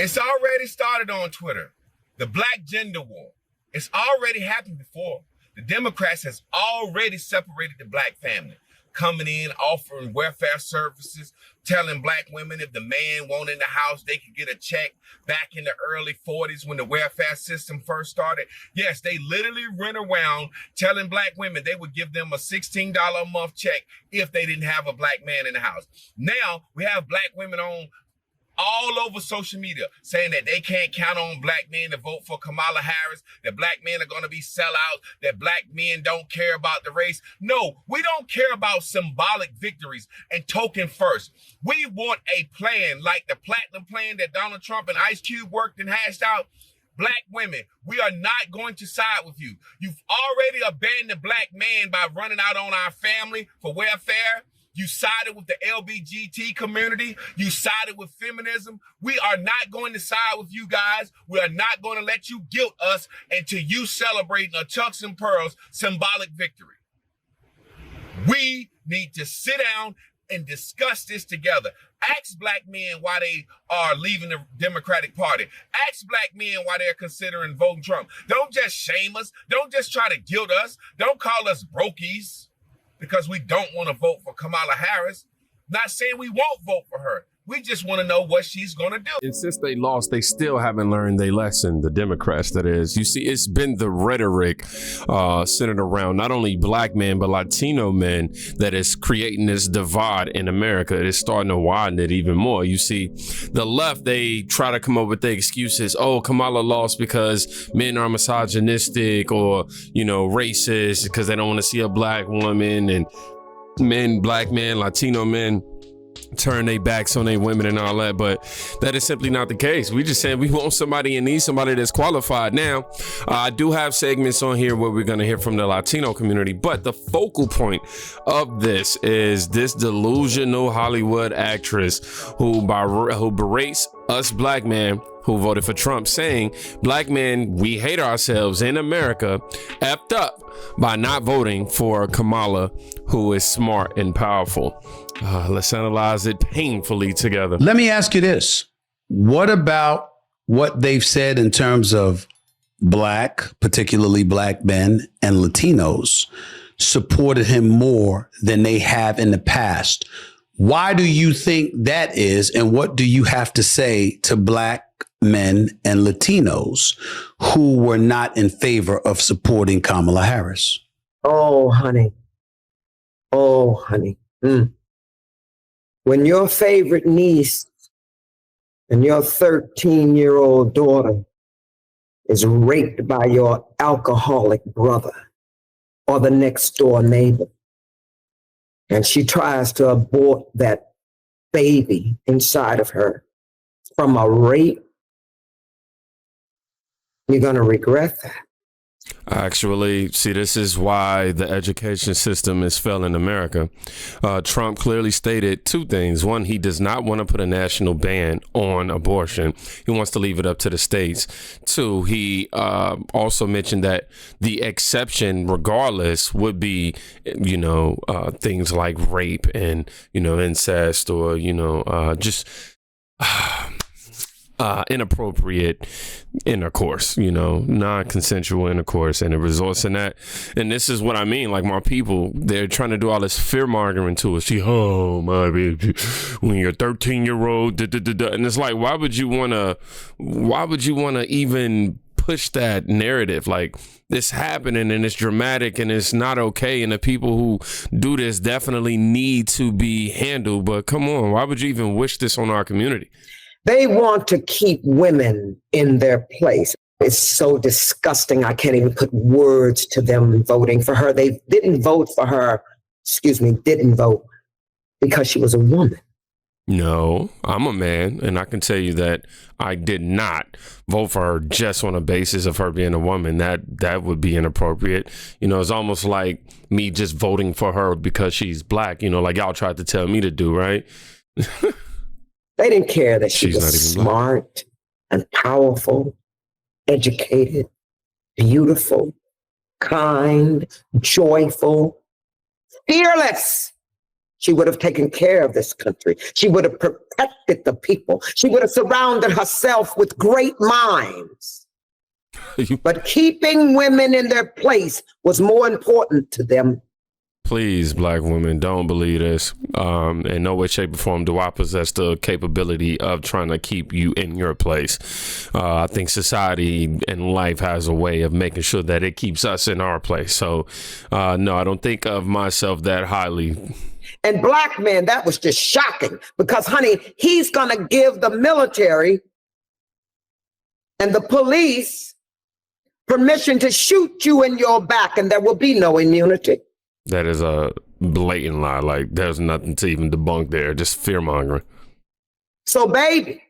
It's already started on Twitter. The black gender war. It's already happened before. The Democrats has already separated the black family, coming in, offering welfare services, telling black women if the man won't in the house, they could get a check. Back in the early 40s when the welfare system first started. Yes, they literally went around telling black women they would give them a $16 a month check if they didn't have a black man in the house. Now we have black women on all over social media saying that they can't count on black men to vote for Kamala Harris, that black men are going to be sellouts, that black men don't care about the race. No, we don't care about symbolic victories and token first. We want a plan like the platinum plan that Donald Trump and Ice Cube worked and hashed out. Black women, we are not going to side with you. You've already abandoned the black man by running out on our family for welfare. You sided with the LGBT community. You sided with feminism. We are not going to side with you guys. We are not going to let you guilt us into you celebrating a Chucks and Pearls symbolic victory. We need to sit down and discuss this together. Ask black men why they are leaving the Democratic Party. Ask black men why they're considering voting Trump. Don't just shame us. Don't just try to guilt us. Don't call us brokies because we don't want to vote for Kamala Harris. Not saying we won't vote for her. We just want to know what she's going to do. And since they lost, they still haven't learned their lesson, the Democrats, that is. You see, it's been the rhetoric centered around not only black men, but Latino men that is creating this divide in America. It is starting to widen it even more. You see, the left, they try to come up with the excuses. Oh, Kamala lost because men are misogynistic or, you know, racist because they don't want to see a black woman, and men, black men, Latino men turn their backs on their women and all that. But that is simply not the case. We just saying we want somebody and need somebody that's qualified. Now, I do have segments on here where we're going to hear from the Latino community, but the focal point of this is this delusional Hollywood actress who berates us black men who voted for Trump, saying black men, we hate ourselves in America, effed up by not voting for Kamala, who is smart and powerful. Let's analyze it painfully together. Let me ask you this. What about what they've said in terms of black, particularly black men and Latinos, supported him more than they have in the past? Why do you think that is? And what do you have to say to black men and Latinos who were not in favor of supporting Kamala Harris? Oh, honey. Oh, honey. When your favorite niece and your 13-year-old daughter is raped by your alcoholic brother or the next door neighbor, and she tries to abort that baby inside of her from a rape, you're going to regret that. Actually, see, this is why the education system is failing in America. Trump clearly stated two things. One, he does not want to put a national ban on abortion. He wants to leave it up to the states. Two, he also mentioned that the exception, regardless, would be, you know, things like rape and, you know, incest or, you know, just inappropriate intercourse, you know, non-consensual intercourse, and it results in that. And this is what I mean, like, my people, they're trying to do all this fear mongering to us. See, oh my baby, when you're 13-year-old, and it's like, why would you want to even push that narrative? Like, this happening and it's dramatic and it's not okay, and the people who do this definitely need to be handled. But come on, why would you even wish this on our community? They want to keep women in their place. It's so disgusting. I can't even put words to them voting for her. They didn't vote for her, didn't vote because she was a woman. No, I'm a man, and I can tell you that I did not vote for her just on the basis of her being a woman. That would be inappropriate. You know, it's almost like me just voting for her because she's black, you know, like y'all tried to tell me to do, right? They didn't care that she was smart and powerful, educated, beautiful, kind, joyful, fearless. She would have taken care of this country. She would have protected the people. She would have surrounded herself with great minds. But keeping women in their place was more important to them. Please, black women, don't believe this. In no way, shape, or form do I possess the capability of trying to keep you in your place. I think society and life has a way of making sure that it keeps us in our place. So, no, I don't think of myself that highly. And black men, that was just shocking because, honey, he's going to give the military and the police permission to shoot you in your back, and there will be no immunity. That is a blatant lie. Like, there's nothing to even debunk there. Just fear mongering. So, baby,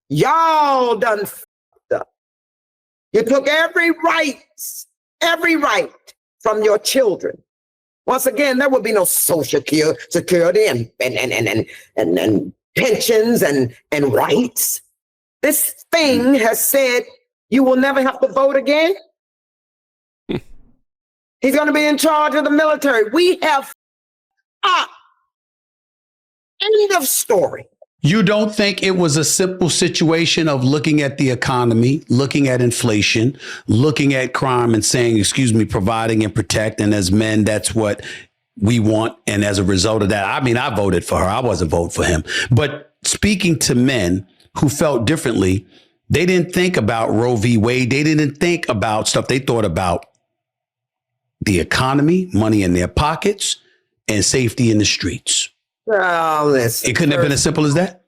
y'all done f***ed up. You took every right from your children. Once again, there will be no social security and pensions and rights. This thing has said you will never have to vote again. He's going to be in charge of the military. We have up. End of story. You don't think it was a simple situation of looking at the economy, looking at inflation, looking at crime and saying, excuse me, providing and protect. And as men, that's what we want. And as a result of that, I mean, I voted for her. I wasn't voting for him. But speaking to men who felt differently, they didn't think about Roe v. Wade. They didn't think about stuff. They thought about the economy, money in their pockets, and safety in the streets. Oh, listen, it couldn't have been as simple as that.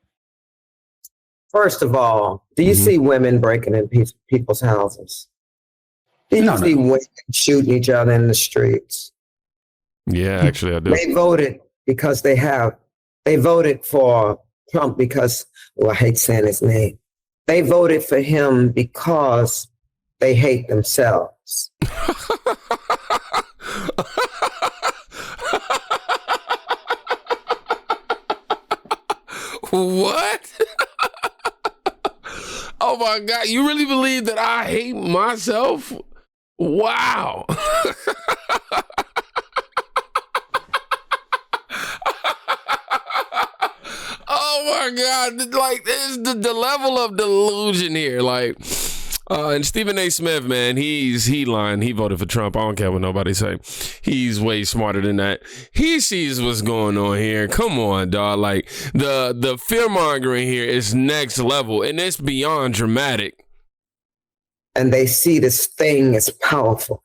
First of all, do you see women breaking in people's houses? Do you see women shooting each other in the streets? Yeah, actually, I do. They voted because they voted for Trump because, well, I hate saying his name. They voted for him because they hate themselves. What? Oh my God. You really believe that I hate myself? Wow. Oh my God. Like, there's the level of delusion here. Like, and Stephen A. Smith, man, he lying. He voted for Trump. I don't care what nobody say. He's way smarter than that. He sees what's going on here. Come on, dog. Like, the fear mongering here is next level, and it's beyond dramatic. And they see this thing as powerful,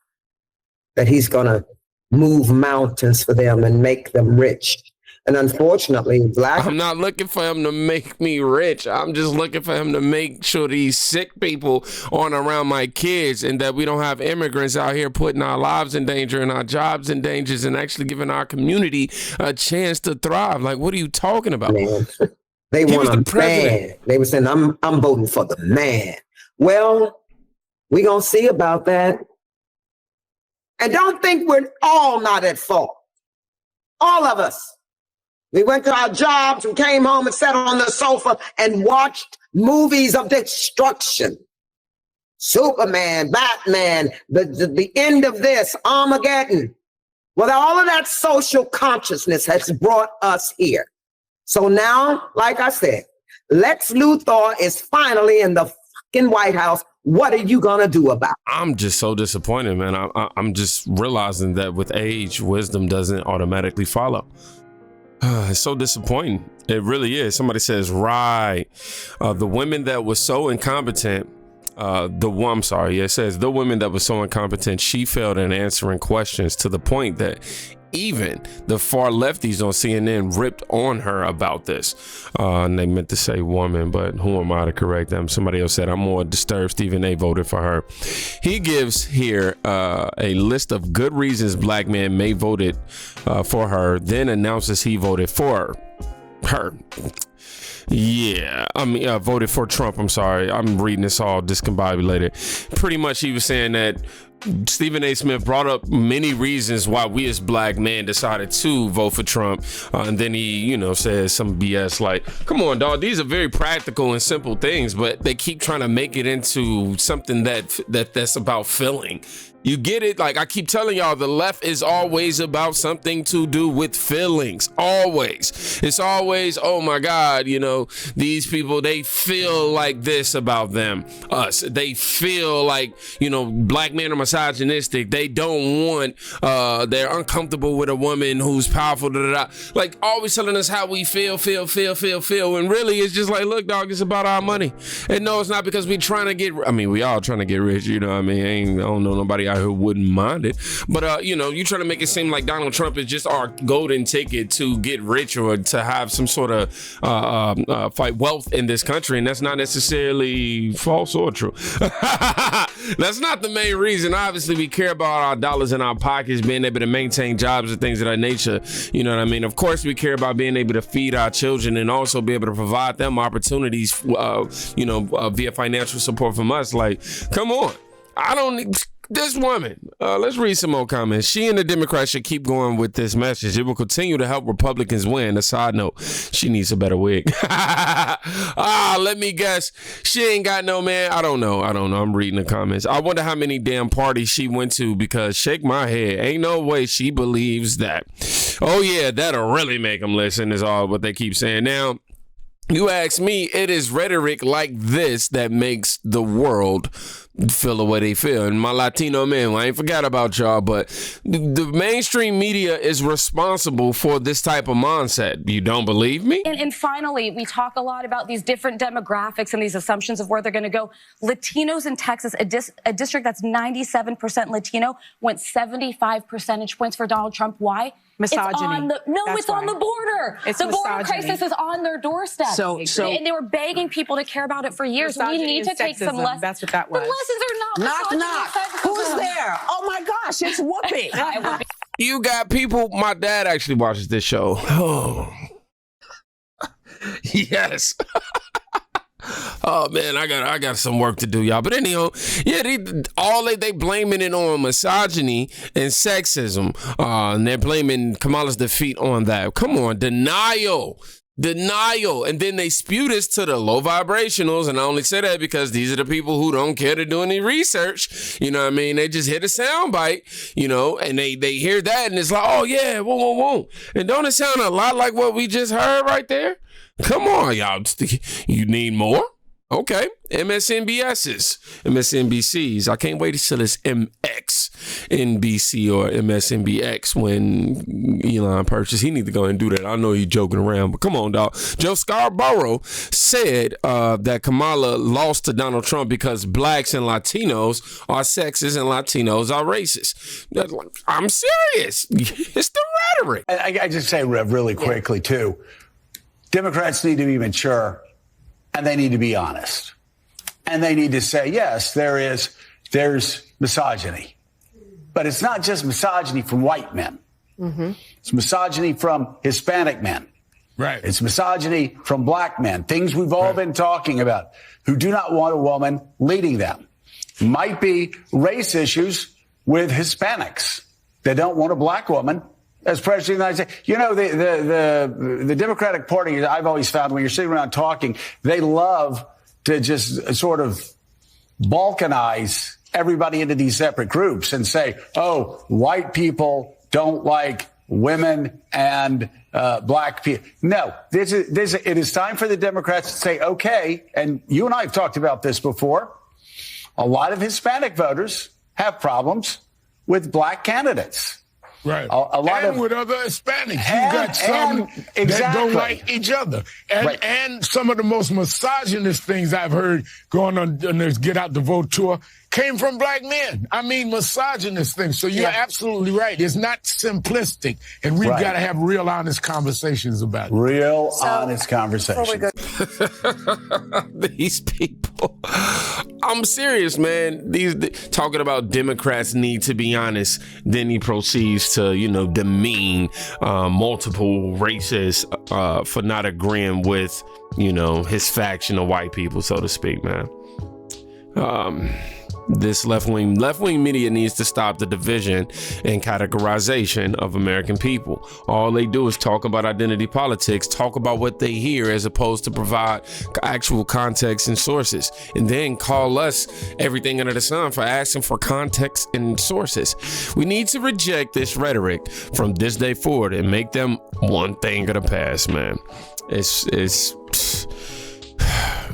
that he's going to move mountains for them and make them rich. And unfortunately, I'm not looking for him to make me rich. I'm just looking for him to make sure these sick people aren't around my kids, and that we don't have immigrants out here putting our lives in danger and our jobs in danger, and actually giving our community a chance to thrive. Like, what are you talking about? Man, they want a man. They were saying, I'm voting for the man. Well, we're going to see about that. And don't think we're all not at fault. All of us. We went to our jobs, we came home and sat on the sofa and watched movies of destruction. Superman, Batman, the end of this, Armageddon. Well, all of that social consciousness has brought us here. So now, like I said, Lex Luthor is finally in the fucking White House. What are you going to do about it? I'm just so disappointed, man. I'm just realizing that with age, wisdom doesn't automatically follow. It's so disappointing. It really is. Somebody says, right. The women that were so incompetent, it says the women that were so incompetent, she failed in answering questions to the point that even the far lefties on CNN ripped on her about this. And they meant to say woman, but who am I to correct them? Somebody else said, I'm more disturbed Stephen A. voted for her. He gives here a list of good reasons black men may voted for her, then announces he voted for her. Yeah, voted for Trump. I'm sorry. I'm reading this all discombobulated. Pretty much he was saying that Stephen A. Smith brought up many reasons why we as black men decided to vote for Trump. And then he, says some BS like, come on, dog, these are very practical and simple things, but they keep trying to make it into something that's about feeling. You get it? Like I keep telling y'all, the left is always about something to do with feelings. Always. It's always, oh my God, these people, they feel like this about them, us. They feel like, black men are misogynistic. They don't want, they're uncomfortable with a woman who's powerful. Like always telling us how we feel. And really it's just like, look, dog, it's about our money. And no, it's not because we trying to get, we all trying to get rich. I don't know nobody out who wouldn't mind it, but you trying to make it seem like Donald Trump is just our golden ticket to get rich or to have some sort of fight wealth in this country, and that's not necessarily false or true. That's not the main reason. Obviously, we care about our dollars in our pockets, being able to maintain jobs and things of that nature. You know what I mean? Of course, we care about being able to feed our children and also be able to provide them opportunities, via financial support from us. Like, come on. I don't need this woman. Let's read some more comments. She and the Democrats should keep going with this message. It will continue to help Republicans win. A side note, she needs a better wig. Let me guess. She ain't got no man. I don't know. I'm reading the comments. I wonder how many damn parties she went to, because shake my head. Ain't no way she believes that. Oh yeah, that'll really make them listen is all what they keep saying. Now, you ask me, it is rhetoric like this that makes the world feel the way they feel. And my Latino men, I ain't forgot about y'all, but the mainstream media is responsible for this type of mindset. You don't believe me? And finally, we talk a lot about these different demographics and these assumptions of where they're going to go. Latinos in Texas, a district that's 97% Latino, went 75 percentage points for Donald Trump. Why? Misogyny. It's on the border. It's the border misogyny. crisis is on their doorstep. And they were begging people to care about it for years. We need to take some lessons. That's what that was. The lessons are not Knock. Who's there? Oh my gosh, it's Whoopi. You got people. My dad actually watches this show. Oh, yes. Oh man, I got some work to do, y'all. But anyhow, yeah, they blaming it on misogyny and sexism, and they're blaming Kamala's defeat on that. Come on, denial, and then they spew this to the low vibrationals, and I only say that because these are the people who don't care to do any research. You know what I mean? They just hit a soundbite, and they hear that, and it's like, oh yeah, whoa, and don't it sound a lot like what we just heard right there? Come on, y'all. You need more? Okay. MSNBCs. I can't wait till it's MXNBC or MSNBX when Elon purchased. He need to go and do that. I know he's joking around, but come on, dog. Joe Scarborough said that Kamala lost to Donald Trump because blacks and Latinos are sexist and Latinos are racist. I'm serious. It's the rhetoric. I just say, Rev, really quickly, too. Democrats need to be mature, and they need to be honest. And they need to say, yes, there's misogyny. But it's not just misogyny from white men. Mm-hmm. It's misogyny from Hispanic men. Right. It's misogyny from black men, things we've all been talking about, who do not want a woman leading them. Might be race issues with Hispanics. They don't want a black woman as president of the United States. The Democratic Party, I've always found when you're sitting around talking, they love to just sort of balkanize everybody into these separate groups and say, oh, white people don't like women and black people. No, it is time for the Democrats to say, okay, and you and I have talked about this before. A lot of Hispanic voters have problems with black candidates. Right. A lot and of, with other Hispanics. You got some that don't like each other. And some of the most misogynist things I've heard going on this Get Out the Vote tour came from black men. I mean, misogynist things. So you're absolutely right. It's not simplistic. And we've got to have real honest conversations about it. Honest conversations. These people. I'm serious, man. Talking about Democrats need to be honest. Then he proceeds to, demean multiple races for not agreeing with, his faction of white people, so to speak, man. This left-wing media needs to stop the division and categorization of American people. All they do is talk about identity politics, talk about what they hear as opposed to provide actual context and sources, and then call us everything under the sun for asking for context and sources. We need to reject this rhetoric from this day forward and make them one thing of the past, man.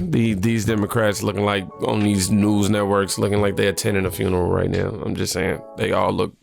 These Democrats looking like on these news networks looking like they're attending a funeral right now. I'm just saying, they all look